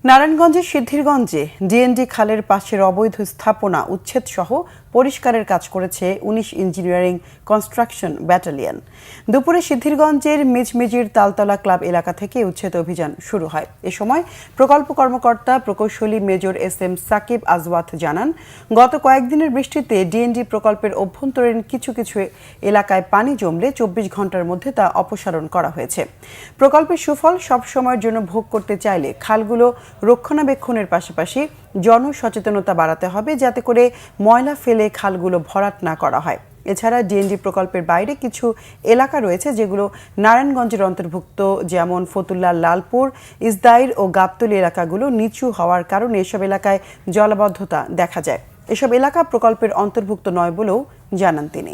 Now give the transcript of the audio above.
নারায়ণগঞ্জের সিদ্ধিরগঞ্জে ডিএনডি খালের পাশের অবৈধ স্থাপনা উচ্ছেদ সহ পরিষ্কারের কাজ করেছে ১৯ ইঞ্জিনিয়ারিং কনস্ট্রাকশন ব্যাটালিয়ন। দুপুরে সিদ্ধিরগঞ্জের মিজমিজির তালতলা ক্লাব এলাকা থেকে উচ্ছেদ অভিযান শুরু হয়। এ সময় প্রকল্প কর্মকর্তা প্রকৌশলী মেজর এস.এম. সাকিব আজওয়াত জানান, গত কয়েকদিনের বৃষ্টিতে ডিএনডি প্রকল্পের অভ্যন্তরীণ কিছু কিছু এলাকায় পানি জমলে ২৪ ঘন্টার মধ্যে তা অপসারণ করা হয়েছে। প্রকল্পের সুফল সব সময়ের জন্য ভোগ করতে চাইলে খালগুলো রক্ষণাবেক্ষণের পাশাপাশি জনসচেতনতা বাড়াতে হবে, যাতে করে ময়লা ফেলে খালগুলো ভরাট না করা হয়। এছাড়া ডিএনডি প্রকল্পের বাইরে কিছু এলাকা রয়েছে যেগুলো নারায়ণগঞ্জের অন্তর্ভুক্ত, যেমন ফতুল্লা, লালপুর, ইসদাইর ও গাবতলী এলাকাগুলো নিচু হওয়ার কারণে এসব এলাকায় জলাবদ্ধতা দেখা যায়। এসব এলাকা প্রকল্পের অন্তর্ভুক্ত নয় বলেও জানান তিনি।